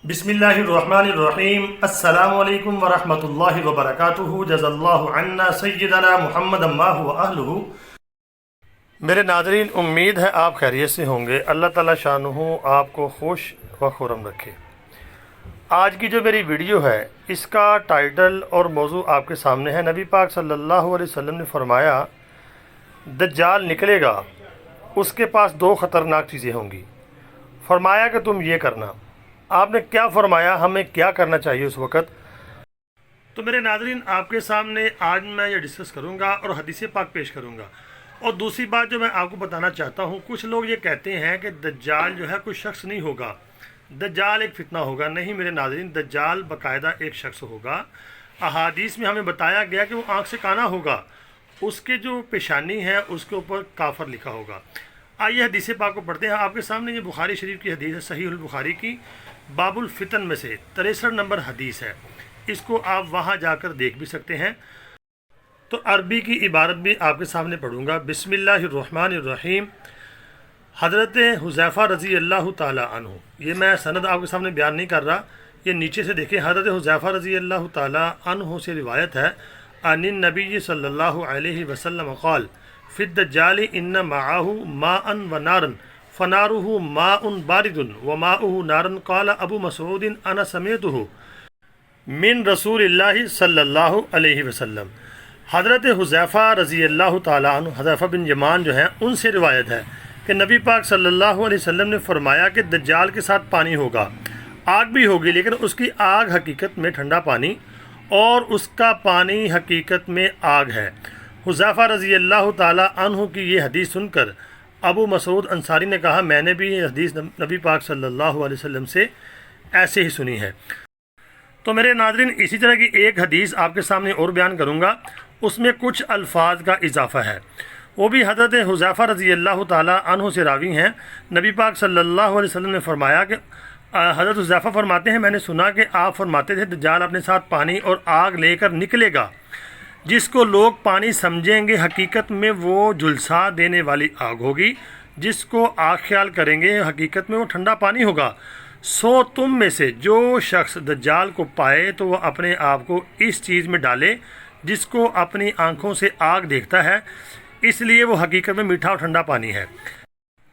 बिस्मिल्लाहिर्रहमानिर्रहीम। अस्सलामु अलैकुम वरहमतुल्लाहि वबरकातुहू। जज़ल्लाहु अन्ना सय्यदना मुहम्मद अम्मा हुवा अहलुहू। मेरे नाज़रीन, उम्मीद है आप खैरियत से होंगे। अल्लाह ताला शानुहु आपको खुश व खुर्रम रखे। आज की जो मेरी वीडियो है इसका टाइटल और मौजू आपके सामने है। नबी पाक सल्लल्लाहु अलैहि वसल्लम ने फरमाया, दज्जाल निकलेगा, उसके पास दो ख़तरनाक चीज़ें होंगी। फरमाया कि तुम ये करना। आपने क्या फरमाया, हमें क्या करना चाहिए उस वक़्त। तो मेरे नाज़रीन, आपके सामने आज मैं ये डिस्कस करूँगा और हदीस पाक पेश करूँगा। और दूसरी बात जो मैं आपको बताना चाहता हूँ, कुछ लोग ये कहते हैं कि दज्जाल जो है कोई शख्स नहीं होगा, दज्जाल एक फितना होगा। नहीं मेरे नाज़रीन, दज्जाल बाकायदा एक शख्स होगा। अहादीस में हमें बताया गया कि वो आँख से काना होगा, उसके जो पेशानी है उसके ऊपर काफर लिखा होगा। आइए हदीस पाक को पढ़ते हैं। आपके सामने ये बुखारी शरीफ की हदीस है, सहीहुल बुखारी की बाबुल फितन में से 63 नंबर हदीस है। इसको आप वहाँ जाकर देख भी सकते हैं। तो अरबी की इबारत भी आपके सामने पढ़ूंगा। बिस्मिल्लाहिर्रहमानिर्रहीम। हज़रत हुज़ैफ़ा रज़ी अल्लाह ताला अन्हु, ये मैं सनद आपके सामने बयान नहीं कर रहा, ये नीचे से देखें। हज़रत हुज़ैफ़ा रज़ी अल्लाह ताला अन्हु से रिवायत है, अनिन नबी सल्लल्लाहु अलैहि वसल्लम क़ाल फ़िद दज्जाल इन्न मअहु माअन व नारन फ़नारुहु माउन बारिदुन व माउहु नारन। क़ाल अबू मसऊदिन अना समिअतुहु मिन रसूलिल्लाहि सल्लल्लाहु अलैहि वसल्लम। हज़रत हुज़ैफ़ा रज़ी अल्लाह ताला अन्हु, हुज़ैफ़ा बिन यमान जो है, उनसे रिवायत है कि नबी पाक सल्लल्लाहु अलैहि वसल्लम ने फरमाया कि दज्जाल के साथ पानी होगा, आग भी होगी, लेकिन उसकी आग हकीकत में ठंडा पानी और उसका पानी हकीकत में आग है। हुज़ैफ़ा रज़ी अल्लाह ताला अन्हु की ये हदीस सुनकर अबू मसूद अंसारी ने कहा, मैंने भी ये हदीस नबी पाक सल्लल्लाहु अलैहि वसल्लम से ऐसे ही सुनी है। तो मेरे नाज़रीन, इसी तरह की एक हदीस आपके सामने और बयान करूँगा, उसमें कुछ अल्फाज का इजाफ़ा है। वो भी हज़रत हुज़ैफ़ा रज़ी अल्लाह ताला अन्हु से रावी हैं। नबी पाक सल्लल्लाहु अलैहि वसल्लम ने फरमाया कि हज़रत हुज़ैफ़ा फरमाते हैं, मैंने सुना कि आप फरमाते थे दज्जाल अपने साथ पानी और आग लेकर निकलेगा, जिसको लोग पानी समझेंगे हकीकत में वो झुलसा देने वाली आग होगी, जिसको आग ख्याल करेंगे हकीकत में वो ठंडा पानी होगा। सो तुम में से जो शख्स दज्जाल को पाए तो वह अपने आप को इस चीज़ में डाले जिसको अपनी आँखों से आग देखता है, इसलिए वो हकीकत में मीठा और ठंडा पानी है।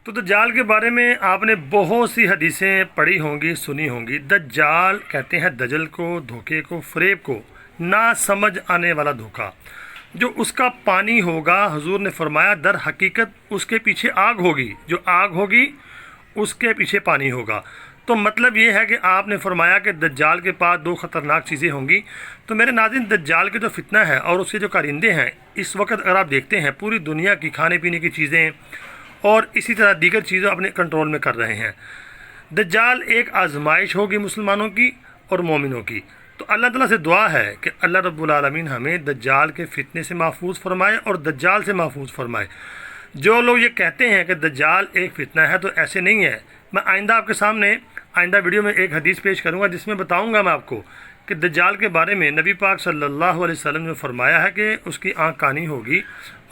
तो दज्जाल के बारे में आपने बहुत सी हदीसें पढ़ी होंगी, सुनी होंगी। दज्जाल कहते हैं दजल को, धोखे को, फ़रेब को, ना समझ आने वाला धोखा। जो उसका पानी होगा, हुजूर ने फरमाया, दर हकीकत उसके पीछे आग होगी, जो आग होगी उसके पीछे पानी होगा। तो मतलब ये है कि आपने फरमाया कि दज्जाल के पास दो ख़तरनाक चीज़ें होंगी। तो मेरे नाज़रीन, दज्जाल के जो फितना है और उसके जो कारिंदे हैं, इस वक्त अगर आप देखते हैं पूरी दुनिया की खाने पीने की चीज़ें और इसी तरह दीगर चीज़ें अपने कंट्रोल में कर रहे हैं। दज्जाल एक आजमाइश होगी मुसलमानों की और मोमिनों की। तो अल्लाह ताला से दुआ है कि अल्लाह रब्बुल आलमीन हमें दज्जाल के फितने से महफूज फरमाए और दज्जाल से महफूज फरमाए। जो लोग ये कहते हैं कि दज्जाल एक फ़ितना है, तो ऐसे नहीं है। मैं आइंदा आपके सामने आइंदा वीडियो में एक हदीस पेश करूँगा जिसमें बताऊँगा मैं आपको कि दज्जाल के बारे में नबी पाक सल्लल्लाहु अलैहि वसल्लम ने फरमाया है कि उसकी आँख कानी होगी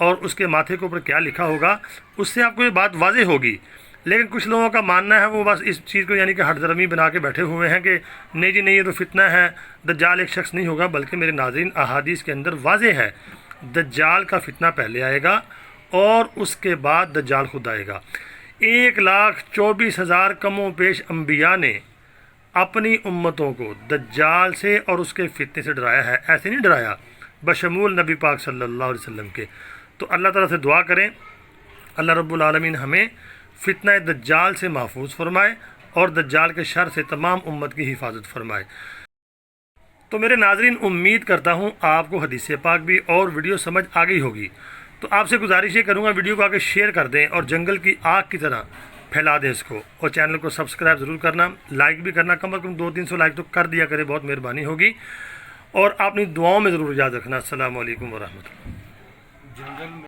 और उसके माथे के ऊपर क्या लिखा होगा, उससे आपको ये बात वाज़ेह होगी। लेकिन कुछ लोगों का मानना है, वो बस इस चीज़ को यानी कि हटदरमी बना के बैठे हुए हैं कि नहीं जी नहीं, ये तो फितना है, दज्जाल एक शख्स नहीं होगा। बल्कि मेरे नाज़रीन, अहादीस के अंदर वाज़ेह है, दज्जाल का फितना पहले आएगा और उसके बाद दज्जाल खुद आएगा। 1,24,000 कमों पेश अम्बिया ने अपनी उम्मतों को दज्जाल से और उसके फितने से डराया है। ऐसे नहीं डराया, बशमूल नबी पाक सल्लल्लाहु अलैहि वसल्लम के। तो अल्लाह ताला से दुआ करें, अल्लाह रब्बुल आलमीन हमें फितना दज्जाल से महफूज फरमाए और दज्जाल के शर से तमाम उम्मत की हिफाजत फरमाए। तो मेरे नाज़रीन, उम्मीद करता हूँ आपको हदीस पाक भी और वीडियो समझ आ गई होगी। तो आपसे गुजारिश ये करूँगा, वीडियो को आगे शेयर कर दें और जंगल की आग की तरह फैला दें इसको, और चैनल को सब्सक्राइब ज़रूर करना, लाइक भी करना, कम से कम 200-300 लाइक तो कर दिया करें, बहुत मेहरबानी होगी। और अपनी दुआओं में ज़रूर याद रखना। अस्सलामु अलैकुम व रहमतुल्लाह।